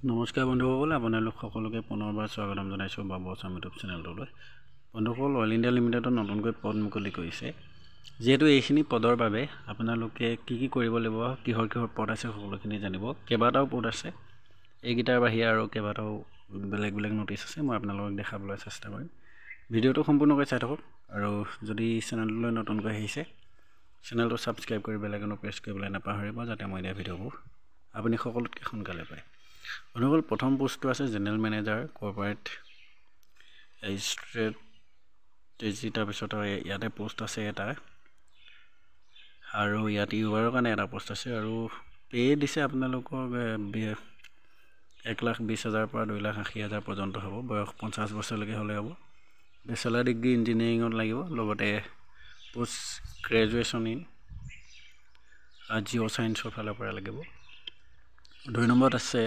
নমস্কাৰ বন্ধুসকল, আপোনালোক সকলোকে পুনৰবাৰ স্বাগতম জনাইছোঁ বাবু আছাম ইউটিউব চেনেলটোলৈ। বন্ধুসকল, অইল ইণ্ডিয়া লিমিটেডত নতুনকৈ পদ মুকলি কৰিছে। যিহেতু এইখিনি পদৰ বাবে আপোনালোকে কি কৰিব লাগিব, কিহৰ পদ আছে সকলোখিনি জানিব। কেইবাটাও পদ আছে, এইকেইটাৰ বাহিৰে আৰু কেইবাটাও বেলেগ বেলেগ নটিচ আছে। মই আপোনালোকক দেখাবলৈ চেষ্টা কৰিম। ভিডিঅ'টো সম্পূৰ্ণকৈ চাই থাকক আৰু যদি চেনেলটোলৈ নতুনকৈ আহিছে চেনেলটো ছাবস্ক্ৰাইব কৰি বেল আইকনটো প্ৰেছ কৰিবলৈ নাপাহৰিব, যাতে মই দিয়া ভিডিঅ'বোৰ আপুনি সকলোতকৈ সোনকালে পায়। বন্ধুসকল, প্ৰথম পোষ্টটো আছে জেনেৰেল মেনেজাৰ কৰ্পৰেট ষ্ট্ৰেটেজি। তাৰপিছত ইয়াতে পোষ্ট আছে এটা, আৰু ইয়াত ইউবাৰৰ কাৰণে এটা পোষ্ট আছে, আৰু পে দিছে আপোনালোকক 1,20,000 পৰা 2,80,000 পৰ্যন্ত হ'ব। বয়স 50 বছৰলৈকে হ'লে হ'ব। বেচেলাৰ ডিগ্ৰী ইঞ্জিনিয়াৰিঙত লাগিব, লগতে পোষ্ট গ্ৰেজুৱেশ্যন ইন জিঅ' ছায়েন্সৰ ফালৰ পৰা লাগিব। 2 নম্বৰত আছে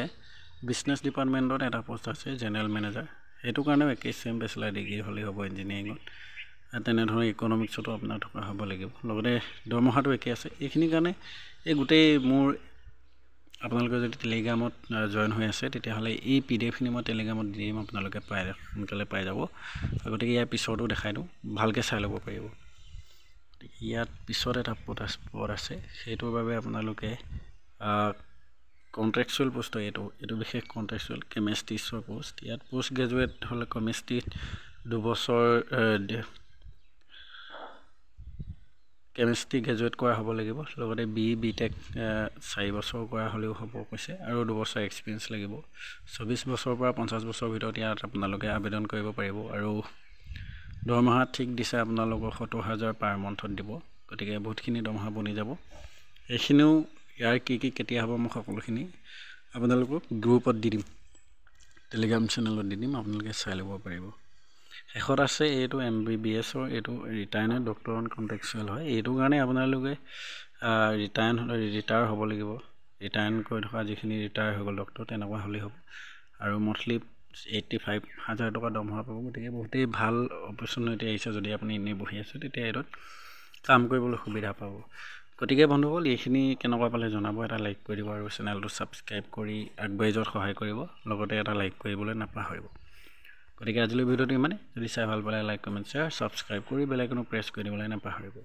বিজনেছ ডিপাৰ্টমেণ্টত এটা পোষ্ট আছে জেনেৰেল মেনেজাৰ। সেইটো কাৰণেও একেই, চেম বেচেলাৰ ডিগ্ৰী হ'লেই হ'ব ইঞ্জিনিয়াৰিঙত। তেনেধৰণে ইকনমিক্সতো আপোনাৰ থকা হ'ব লাগিব, লগতে দৰমহাটো একেই আছে। এইখিনিৰ কাৰণে এই গোটেই মোৰ আপোনালোকে যদি টেলিগ্ৰামত জইন হৈ আছে তেতিয়াহ'লে এই PDF-খিনি মই টেলিগ্ৰামত দি দিম, আপোনালোকে সোনকালে পাই যাব। গতিকে ইয়াৰ পিছতো দেখাই দিওঁ, ভালকৈ চাই ল'ব পাৰিব। ইয়াত পিছত এটা পদ আছে, সেইটোৰ বাবে আপোনালোকে কণ্ট্ৰেকচুৱেল পোষ্ট হয়। এইটো বিশেষ কণ্ট্ৰেকচুৱেল কেমেষ্ট্ৰিছৰ পোষ্ট। ইয়াত পোষ্ট গ্ৰেজুৱেট হ'লে কেমেষ্ট্ৰিত 2 বছৰ কেমেষ্ট্ৰি গ্ৰেজুৱেট কৰা হ'ব লাগিব, লগতে BTech 4 বছৰ কৰা হ'লেও হ'ব কৈছে, আৰু 2 বছৰ এক্সপিৰিয়েঞ্চ লাগিব। 24 বছৰৰ পৰা 50 বছৰৰ ভিতৰত ইয়াত আপোনালোকে আবেদন কৰিব পাৰিব, আৰু দৰমহা ঠিক দিছে আপোনালোকৰ 70,000 পাৰ মান্থত দিব। গতিকে বহুতখিনি দৰমহা বনি যাব। এইখিনিও ইয়াৰ কি কেতিয়া হ'ব মই সকলোখিনি আপোনালোকক গ্ৰুপত দি দিম, টেলিগ্ৰাম চেনেলত দি দিম, আপোনালোকে চাই ল'ব পাৰিব। শেষত আছে এইটো MBBSৰ, এইটো ৰিটায়াৰ্ড ডক্টৰ অন কণ্ট্ৰেকচুৱেল হয়। এইটো কাৰণে আপোনালোকে ৰিটায়াৰ হ'ব লাগিব। ৰিটায়াৰ কৰি থকা যিখিনি ৰিটায়াৰ হৈ গ'ল ডক্টৰ, তেনেকুৱা হ'লেই হ'ব, আৰু মন্থলি 85,000 টকা দৰমহা পাব। গতিকে বহুতেই ভাল অপৰচুনিটি আহিছে। যদি আপুনি এনেই বহি আছে তেতিয়া এইটোত কাম কৰিবলৈ সুবিধা পাব। গতিকে বন্ধুসকল, এইখিনি কেনেকুৱা পালে জনাব, এটা লাইক কৰি দিব, আৰু চেনেলটো ছাবস্ক্ৰাইব কৰি আগবাঢ়ি যোৱাত সহায় কৰিব, লগতে এটা লাইক কৰিবলৈ নাপাহৰিব। গতিকে আজিলৈ ভিডিঅ'টো ইমানেই। যদি চাই ভাল পালে লাইক, কমেণ্ট, শ্বেয়াৰ, ছাবস্ক্ৰাইব কৰি বেল আইকনটো প্ৰেছ কৰি দিবলৈ নাপাহৰিব।